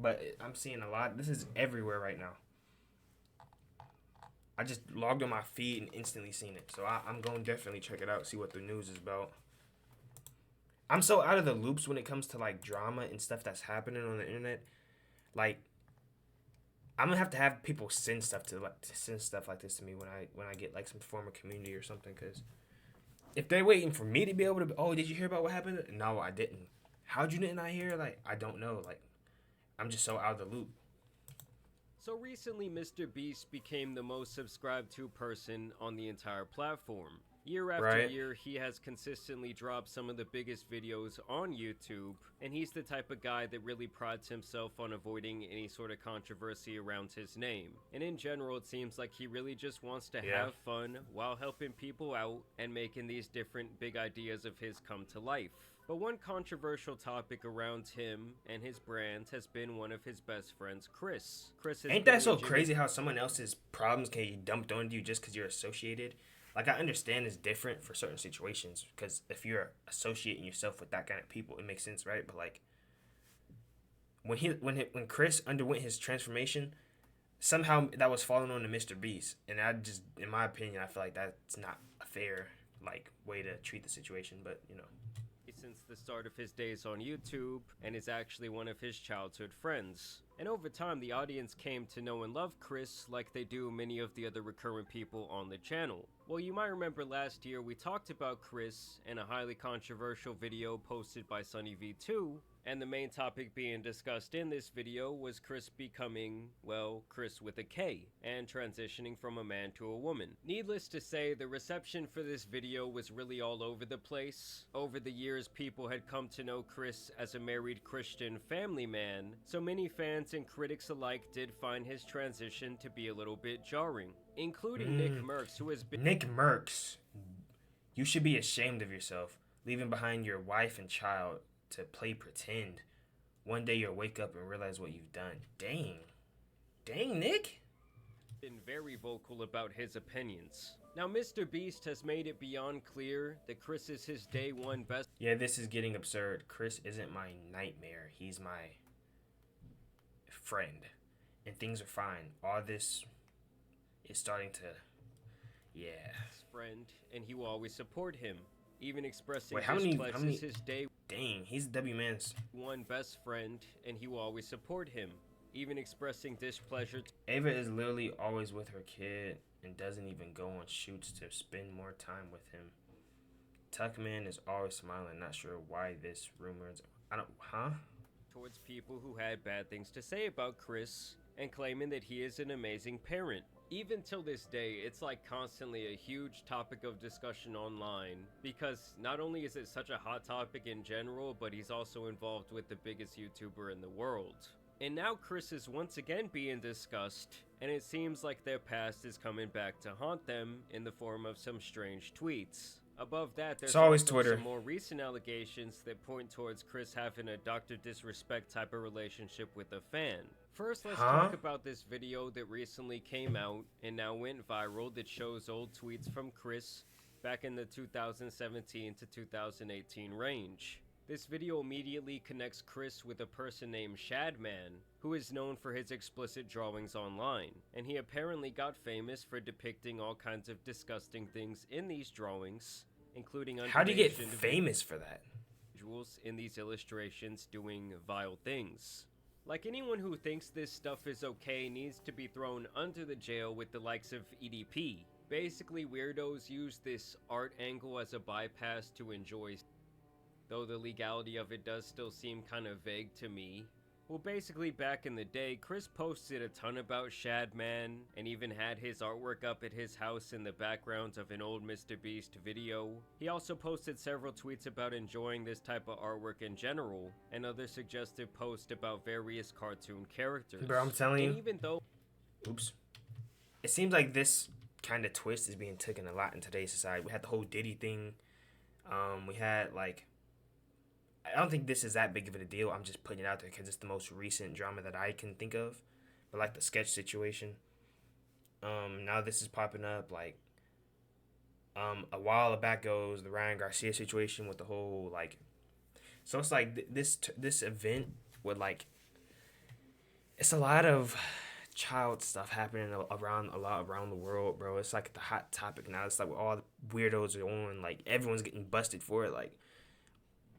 but I'm seeing a lot. This is everywhere right now. I just logged on my feed and instantly seen it. So I'm going to definitely check it out, see what the news is about. I'm so out of the loops when it comes to like drama and stuff that's happening on the internet. Like I'm gonna have people send stuff to send stuff like this to me when I get like some form of community or something. Cause if they're waiting for me to be able to, oh, did you hear about what happened? No, I didn't. How'd you not hear? Like I don't know. Like I'm just so out of the loop. So recently, Mr. Beast became the most subscribed to person on the entire platform. Year after Right? year, he has consistently dropped some of the biggest videos on YouTube, and he's the type of guy that really prides himself on avoiding any sort of controversy around his name. And in general, it seems like he really just wants to Yeah. have fun while helping people out and making these different big ideas of his come to life. But one controversial topic around him and his brand has been one of his best friends, Kris. Kris has Ain't been that so legitimate. crazy how someone else's problems can be dumped onto you just because you're associated? Like I understand it's different for certain situations because if you're associating yourself with that kind of people, it makes sense, right? But like when Kris underwent his transformation, somehow that was falling on to Mr. Beast, and I just, in my opinion, I feel like that's not a fair like way to treat the situation. But you know, Since the start of his days on YouTube and is actually one of his childhood friends. And over time, the audience came to know and love Kris like they do many of the other recurrent people on the channel. Well, you might remember last year we talked about Kris in a highly controversial video posted by SunnyV2, and the main topic being discussed in this video was Kris becoming, well, Kris with a K, and transitioning from a man to a woman. Needless to say, the reception for this video was really all over the place. Over the years, people had come to know Kris as a married Christian family man, so many fans and critics alike did find his transition to be a little bit jarring, including Nick mm, Merckx, who has been Nick Merckx, you should be ashamed of yourself, leaving behind your wife and child to play pretend. One day you'll wake up and realize what you've done. Dang, Nick. very vocal about his opinions. Now, Mr. Beast has made it beyond clear that Kris is his day one best Yeah, this is getting absurd. Kris isn't my nightmare. He's my friend. And things are fine. All this is starting to. Yeah. friend, and he will always support him, even expressing Wait, how many. displeasure How is many. his day Dang, he's W Man's. one best friend, and he will always support him, even expressing displeasure Ava is literally always with her kid and doesn't even go on shoots to spend more time with him. Tuckman is always smiling, not sure why this rumors. I don't. Huh? towards people who had bad things to say about Kris, and claiming that he is an amazing parent. Even till this day, it's like constantly a huge topic of discussion online, because not only is it such a hot topic in general, but he's also involved with the biggest YouTuber in the world. And now Kris is once again being discussed, and it seems like their past is coming back to haunt them in the form of some strange tweets. Above that, there's It's always also Twitter. some more recent allegations that point towards Kris having a Dr. Disrespect type of relationship with a fan. First, let's Huh? talk about this video that recently came out and now went viral that shows old tweets from Kris back in the 2017 to 2018 range. This video immediately connects Kris with a person named Shadman, who is known for his explicit drawings online, and he apparently got famous for depicting all kinds of disgusting things in these drawings, including How do you get underage famous for that? individuals in these illustrations doing vile things. Like, anyone who thinks this stuff is okay needs to be thrown under the jail with the likes of EDP. Basically, weirdos use this art angle as a bypass to enjoy, though the legality of it does still seem kind of vague to me. Well, basically, back in the day, Kris posted a ton about Shadman, and even had his artwork up at his house in the background of an old Mr. Beast video. He also posted several tweets about enjoying this type of artwork in general, and other suggestive posts about various cartoon characters. Bro, I'm telling And you. even though Oops. It seems like this kind of twist is being taken a lot in today's society. We had the whole Diddy thing. We had like. I don't think this is that big of a deal. I'm just putting it out there because it's the most recent drama that I can think of. But like the sketch situation. Now this is popping up. Like, a while back goes the Ryan Garcia situation with the whole like. So it's like this event would like It's a lot of child stuff happening around a lot around the world, bro. It's like the hot topic now. It's like all the weirdos are on, like everyone's getting busted for it, like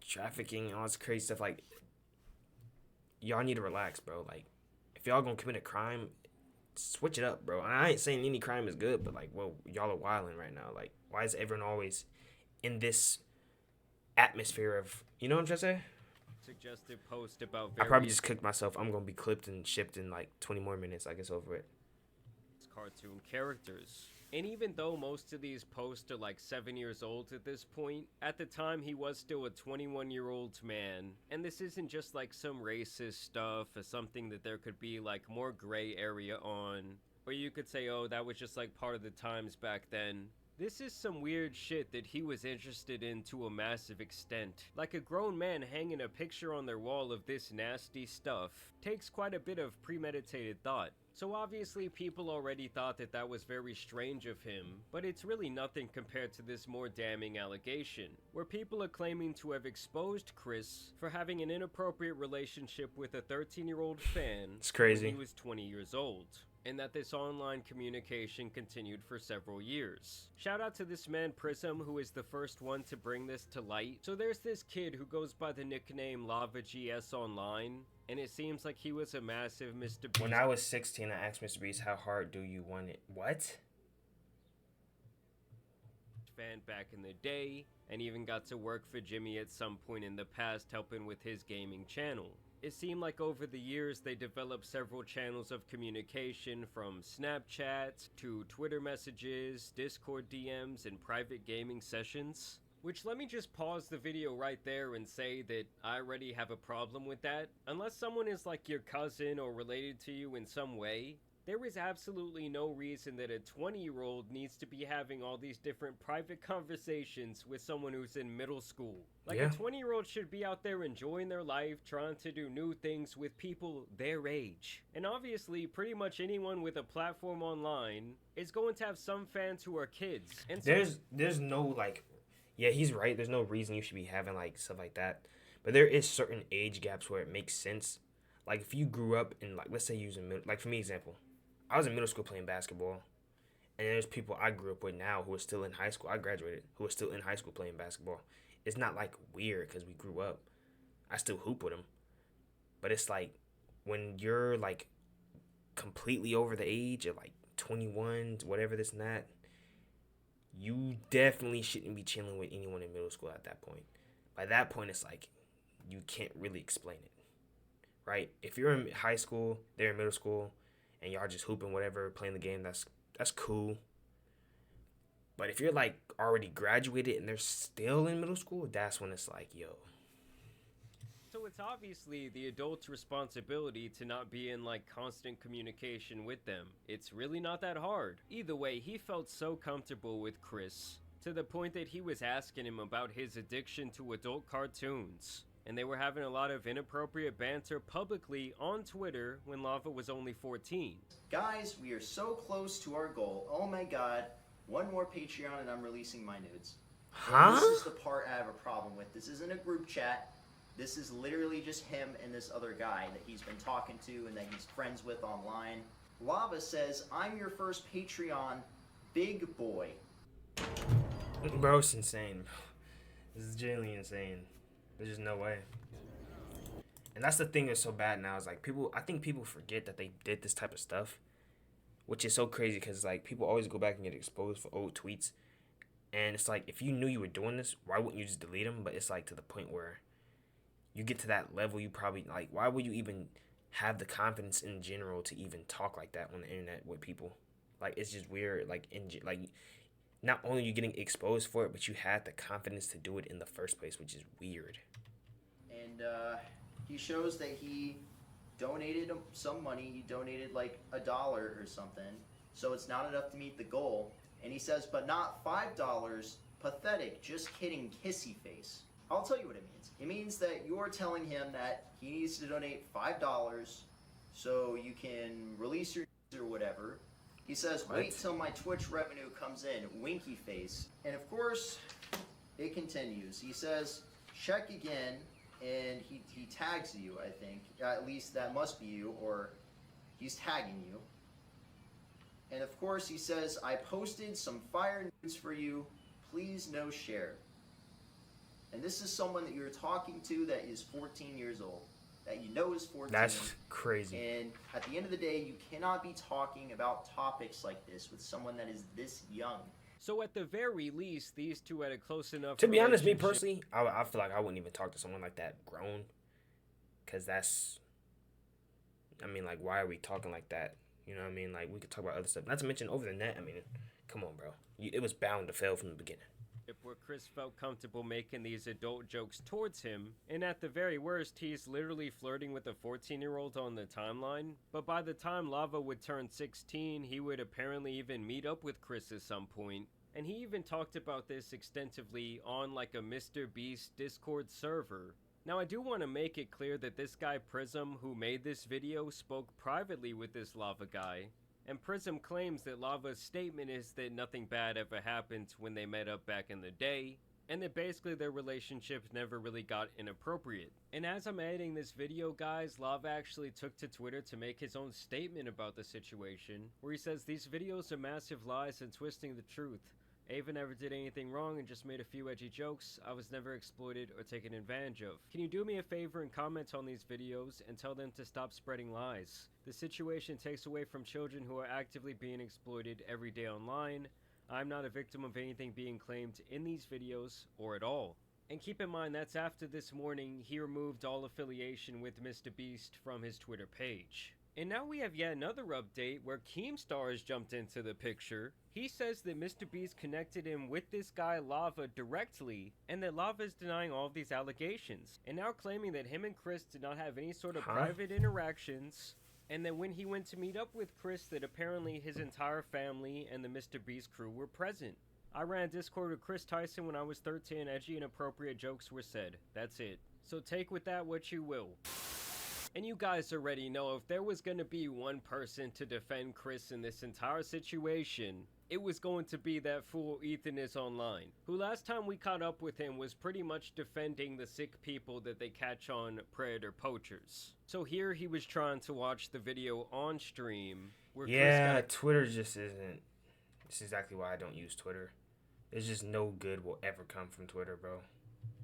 trafficking and all this crazy stuff. Like y'all need to relax, bro. Like if y'all gonna commit a crime, switch it up, bro. And I ain't saying any crime is good, but like, well, y'all are wilding right now. Like, why is everyone always in this atmosphere of, you know what I'm trying to say? Suggested post about I probably various just cooked myself. I'm gonna be clipped and shipped in like 20 more minutes. I guess over it. cartoon characters. And even though most of these posts are like 7 years old at this point, at the time he was still a 21-year-old man. And this isn't just like some racist stuff or something that there could be like more gray area on. Or you could say, oh, that was just like part of the times back then. This is some weird shit that he was interested in to a massive extent. Like a grown man hanging a picture on their wall of this nasty stuff takes quite a bit of premeditated thought. So obviously people already thought that that was very strange of him, but it's really nothing compared to this more damning allegation, where people are claiming to have exposed Kris for having an inappropriate relationship with a 13-year-old fan It's crazy. when he was 20 years old. And that this online communication continued for several years. Shout out to this man Prism, who is the first one to bring this to light. So there's this kid who goes by the nickname LavaGS Online, and it seems like he was a massive Mr. Beast. When I was 16, I asked Mr. Beast, how hard do you want it? What? Fan back in the day, and even got to work for Jimmy at some point in the past helping with his gaming channel. It seemed like over the years they developed several channels of communication, from Snapchat to Twitter messages, Discord DMs, and private gaming sessions. Which, let me just pause the video right there and say that I already have a problem with that. Unless someone is like your cousin or related to you in some way, there is absolutely no reason that a 20-year-old needs to be having all these different private conversations with someone who's in middle school. Like, Yeah. a 20-year-old should be out there enjoying their life, trying to do new things with people their age. And obviously, pretty much anyone with a platform online is going to have some fans who are kids. And so There's no like, yeah, he's right. There's no reason you should be having like stuff like that. But there is certain age gaps where it makes sense. Like if you grew up in, like, let's say you was in middle, like for me example, I was in middle school playing basketball, and there's people I grew up with now who are still in high school. I graduated, who are still in high school playing basketball. It's not like weird because we grew up. I still hoop with them, but it's like when you're like completely over the age of like 21, whatever this and that, you definitely shouldn't be chilling with anyone in middle school at that point. By that point, it's like you can't really explain it, right? If you're in high school, they're in middle school, and y'all just hooping whatever, playing the game, that's cool. But if you're like already graduated and they're still in middle school, that's when it's like, yo. So it's obviously the adult's responsibility to not be in like constant communication with them. It's really not that hard. Either way, he felt so comfortable with Kris, to the point that he was asking him about his addiction to adult cartoons. And they were having a lot of inappropriate banter publicly on Twitter when Lava was only 14. Guys, we are so close to our goal. Oh my god, one more Patreon and I'm releasing my nudes. And this is the part I have a problem with. This isn't a group chat. This is literally just him and this other guy that he's been talking to and that he's friends with online. Lava says, I'm your first Patreon, big boy. Bro, it's insane. This is genuinely insane. There's just no way. And that's the thing that's so bad now is like I think people forget that they did this type of stuff, which is so crazy because like people always go back and get exposed for old tweets. And it's like, if you knew you were doing this, why wouldn't you just delete them? But it's like to the point where you get to that level, you probably like, why would you even have the confidence in general to even talk like that on the internet with people? Like, it's just weird. Like, not only are you getting exposed for it, but you had the confidence to do it in the first place, which is weird. And he shows that he donated some money. He donated like $1 or something. So it's not enough to meet the goal. And he says, but not $5. Pathetic. Just kidding. Kissy face. I'll tell you what it means. It means that you're telling him that he needs to donate $5 so you can release your or whatever. He says, wait till my Twitch revenue comes in, winky face. And of course, it continues. He says, check again, and he tags you, I think. At least that must be you, or he's tagging you. And of course he says, I posted some fire news for you, please no share. And this is someone that you're talking to that is 14 years old, that you know is 14. That's crazy. And at the end of the day, you cannot be talking about topics like this with someone that is this young. So at the very least, these two had a close enough To be honest, me relationship- personally, I feel like I wouldn't even talk to someone like that grown. Because that's, I mean, like, why are we talking like that? You know what I mean? Like, we could talk about other stuff. Not to mention over the net. I mean, come on, bro. It was bound to fail from the beginning. where Kris felt comfortable making these adult jokes towards him, and at the very worst, he's literally flirting with a 14-year-old on the timeline. But by the time Lava would turn 16, he would apparently even meet up with Kris at some point. And he even talked about this extensively on like a Mr. Beast Discord server. Now I do want to make it clear that this guy Prism, who made this video, spoke privately with this Lava guy. And Prism claims that Lava's statement is that nothing bad ever happened when they met up back in the day, and that basically their relationship never really got inappropriate. And as I'm editing this video, guys, Lava actually took to Twitter to make his own statement about the situation, where he says these videos are massive lies and twisting the truth. Ava never did anything wrong and just made a few edgy jokes. I was never exploited or taken advantage of. Can you do me a favor and comment on these videos and tell them to stop spreading lies? The situation takes away from children who are actively being exploited every day online. I'm not a victim of anything being claimed in these videos or at all. And keep in mind that's after this morning he removed all affiliation with Mr. Beast from his Twitter page. And now we have yet another update where Keemstar has jumped into the picture. He says that Mr. Beast connected him with this guy Lava directly, and that Lava is denying all of these allegations, and now claiming that him and Kris did not have any sort of private interactions, and that when he went to meet up with Kris that apparently his entire family and the Mr. Beast crew were present. I ran Discord with Kris Tyson when I was 13, edgy and inappropriate jokes were said. That's it. So take with that what you will. And you guys already know if there was going to be one person to defend Kris in this entire situation, it was going to be that fool Ethan is online, who last time we caught up with him was pretty much defending the sick people that they catch on Predator Poachers. So here he was trying to watch the video on stream where Kris Twitter just isn't. This is exactly why I don't use Twitter. There's just no good will ever come from Twitter, bro.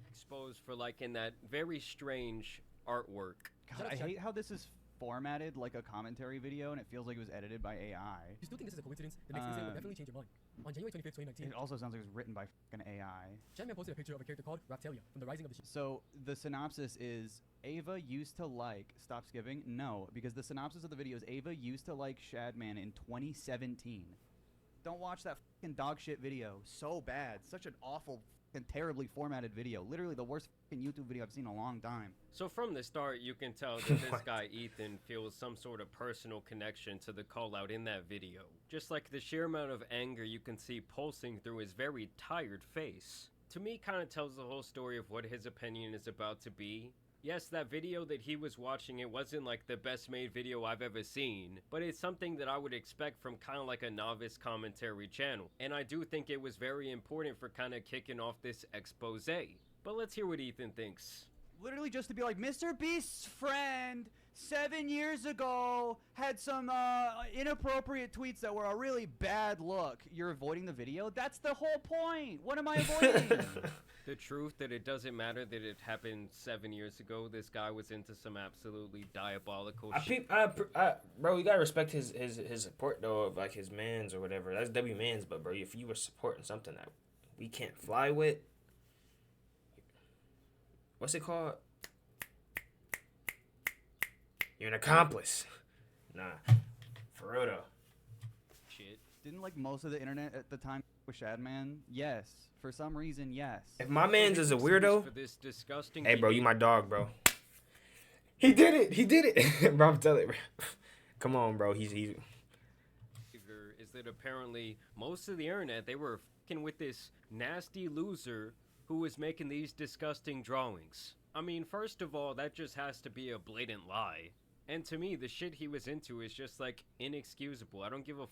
Exposed for like in that very strange artwork. God, I hate how this is formatted like a commentary video and it feels like it was edited by AI. If you still think this is a coincidence, the next incident will definitely change your mind. On January 25th, 2019, It also sounds like it was written by fucking AI. Shadman posted a picture of a character called Raptalia from the Rising of the Sheep. So the synopsis is Ava used to like Stop Skipping. No, because the synopsis of the video is Ava used to like Shadman in 2017. Don't watch that fucking dog shit video. So bad. Such an awful and terribly formatted video. Literally the worst fucking YouTube video I've seen in a long time. So from the start, you can tell that this guy Ethan feels some sort of personal connection to the call out in that video. Just like the sheer amount of anger you can see pulsing through his very tired face. To me, kind of tells the whole story of what his opinion is about to be. Yes, that video that he was watching, it wasn't like the best made video I've ever seen, but it's something that I would expect from kind of like a novice commentary channel. And I do think it was very important for kind of kicking off this expose. But let's hear what Ethan thinks. Literally just to be like, Mr. Beast's friend 7 years ago had some inappropriate tweets that were a really bad look. You're avoiding the video? That's the whole point. What am I avoiding? The truth that it doesn't matter that it happened 7 years ago. This guy was into some absolutely diabolical shit. Bro, you gotta respect his support though of like his mans or whatever. That's W mans, but bro, if you were supporting something that we can't fly with, what's it called? You're an accomplice. Nah, for real though. Shit. Didn't like most of the internet at the time with Shadman? Yes. For some reason, yes. If my man's is a weirdo, For this disgusting hey bro, you my dog, bro. He did it. He did it. Bro, I'm telling you, bro. Come on, bro. He's. Is that apparently most of the internet, they were fucking with this nasty loser who was making these disgusting drawings. I mean, first of all, that just has to be a blatant lie. And to me, the shit he was into is just like inexcusable. I don't give a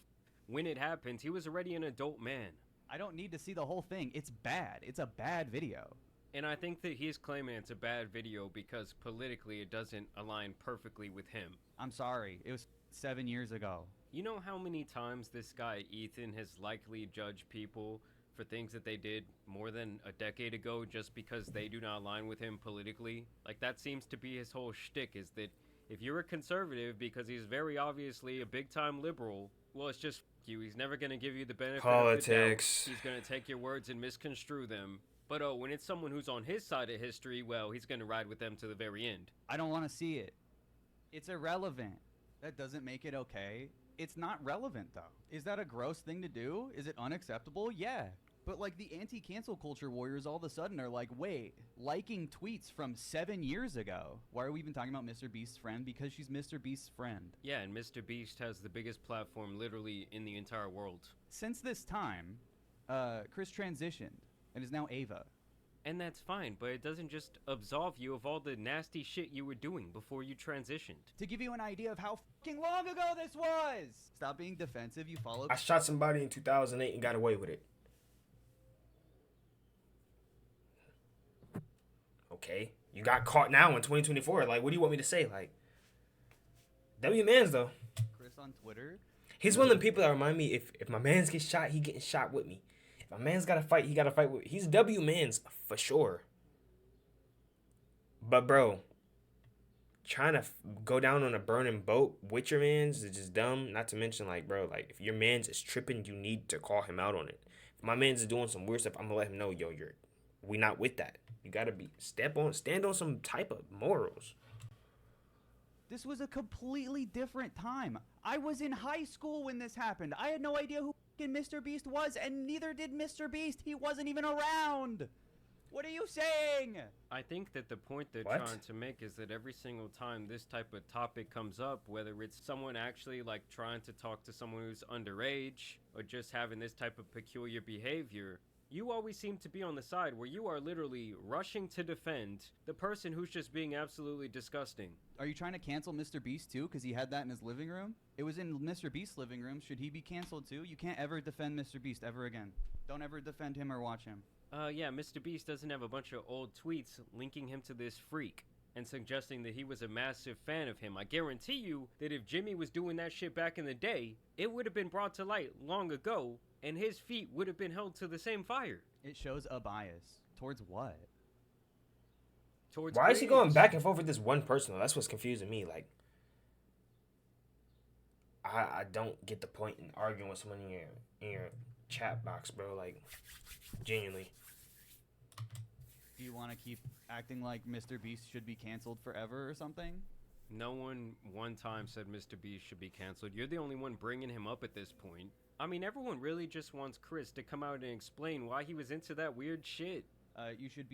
when it happened, he was already an adult man. I don't need to see the whole thing. It's bad. It's a bad video. And I think that he's claiming it's a bad video because politically it doesn't align perfectly with him. I'm sorry. It was 7 years ago. You know how many times this guy Ethan has likely judged people for things that they did more than a decade ago just because they do not align with him politically? Like, that seems to be his whole shtick, is that if you're a conservative, because he's very obviously a big-time liberal, well, it's just you. He's never going to give you the benefit Politics. of the doubt. He's going to take your words and misconstrue them. But when it's someone who's on his side of history, well, he's going to ride with them to the very end. I don't want to see it. It's irrelevant. That doesn't make it okay. It's not relevant, though. Is that a gross thing to do? Is it unacceptable? Yeah. But, like, the anti-cancel culture warriors all of a sudden are like, wait, liking tweets from 7 years ago. Why are we even talking about Mr. Beast's friend? Because she's Mr. Beast's friend. Yeah, and Mr. Beast has the biggest platform literally in the entire world. Since this time, Kris transitioned and is now Ava. And that's fine, but it doesn't just absolve you of all the nasty shit you were doing before you transitioned. To give you an idea of how fucking long ago this was! Stop being defensive, you followed... I shot somebody in 2008 and got away with it. Okay, you got caught now in 2024. Like, what do you want me to say? Like, W-Mans, though. Kris on Twitter. He's one of them people that remind me, if my mans get shot, he getting shot with me. If my man's got to fight, he got to fight with me. He's W-Mans for sure. But, bro, trying to go down on a burning boat with your mans is just dumb. Not to mention, like, bro, like, if your mans is tripping, you need to call him out on it. If my mans is doing some weird stuff, I'm going to let him know, yo, we not with that. You got to stand on some type of morals. This was a completely different time. I was in high school when this happened. I had no idea who fucking Mr. Beast was, and neither did Mr. Beast. He wasn't even around. What are you saying? I think that the point they're trying to make is that every single time this type of topic comes up, whether it's someone actually like trying to talk to someone who's underage or just having this type of peculiar behavior, you always seem to be on the side where you are literally rushing to defend the person who's just being absolutely disgusting. Are you trying to cancel Mr. Beast too because he had that in his living room? It was in Mr. Beast's living room. Should he be canceled too? You can't ever defend Mr. Beast ever again. Don't ever defend him or watch him. Yeah, Mr. Beast doesn't have a bunch of old tweets linking him to this freak and suggesting that he was a massive fan of him. I guarantee you that if Jimmy was doing that shit back in the day, it would have been brought to light long ago, and his feet would have been held to the same fire. It shows a bias. Towards what? Towards Why is he creators. going back and forth with this one person, though? That's what's confusing me. Like, I don't get the point in arguing with someone in your chat box, bro. Like, genuinely. Do you want to keep acting like Mr. Beast should be canceled forever or something? No one time said Mr. Beast should be canceled. You're the only one bringing him up at this point. I mean, everyone really just wants Kris to come out and explain why he was into that weird shit. You should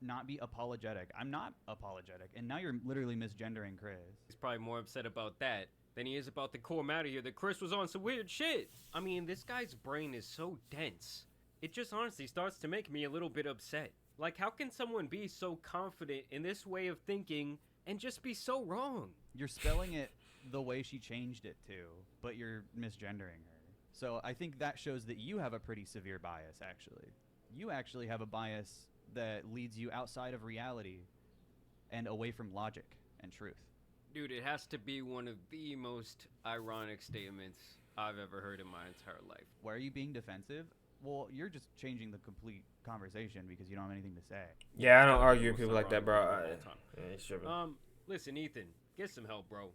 not be apologetic. I'm not apologetic, and now you're literally misgendering Kris. He's probably more upset about that than he is about the core matter here that Kris was on some weird shit. I mean, this guy's brain is so dense. It just honestly starts to make me a little bit upset. Like, how can someone be so confident in this way of thinking and just be so wrong? You're spelling it the way she changed it to, but you're misgendering her. So I think that shows that you have a pretty severe bias, actually. You actually have a bias that leads you outside of reality and away from logic and truth. Dude, it has to be one of the most ironic statements I've ever heard in my entire life. Why are you being defensive? Well, you're just changing the complete conversation because you don't have anything to say. Yeah, I don't argue with people like that, bro. It's tripping. Listen, Ethan, get some help, bro.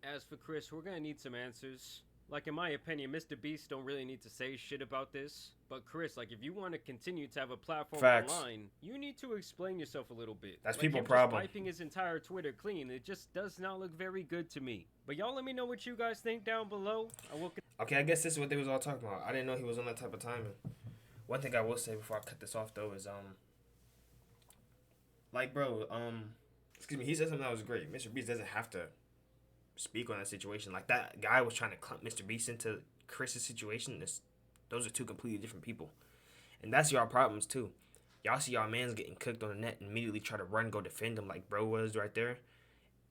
As for Kris, we're gonna need some answers. Like, in my opinion, Mr. Beast don't really need to say shit about this. But Kris, like, if you want to continue to have a platform online, you need to explain yourself a little bit. That's like, people's him problem. Just wiping his entire Twitter clean, it just does not look very good to me. But y'all let me know what you guys think down below. Okay, I guess this is what they was all talking about. I didn't know he was on that type of timing. One thing I will say before I cut this off, though, is, like, bro, excuse me, he said something that was great. Mr. Beast doesn't have to speak on that situation. Like, that guy was trying to clump Mr. Beast into Chris's situation. Those are two completely different people. And that's y'all problems, too. Y'all see y'all mans getting cooked on the net and immediately try to run, go defend him like bro was right there.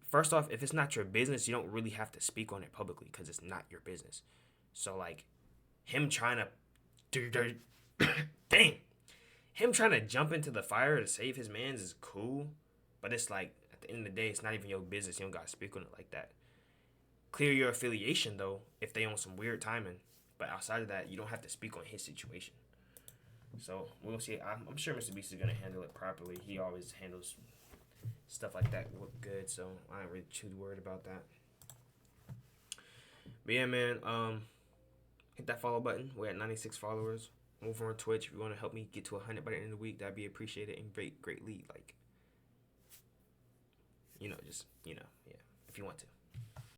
First off, if it's not your business, you don't really have to speak on it publicly because it's not your business. So, like, him trying to... Dang! him trying to jump into the fire to save his mans is cool, but it's like at the end of the day, it's not even your business. You don't gotta speak on it like that. Clear your affiliation though if they on some weird timing, but outside of that, you don't have to speak on his situation. So we'll see. I'm sure Mr. Beast is gonna handle it properly. He always handles stuff like that good, so I ain't really too worried about that. But yeah, man, hit that follow button. We're at 96 followers. Over on Twitch. If you want to help me get to 100 by the end of the week, that'd be appreciated and greatly, like, just, yeah, if you want to.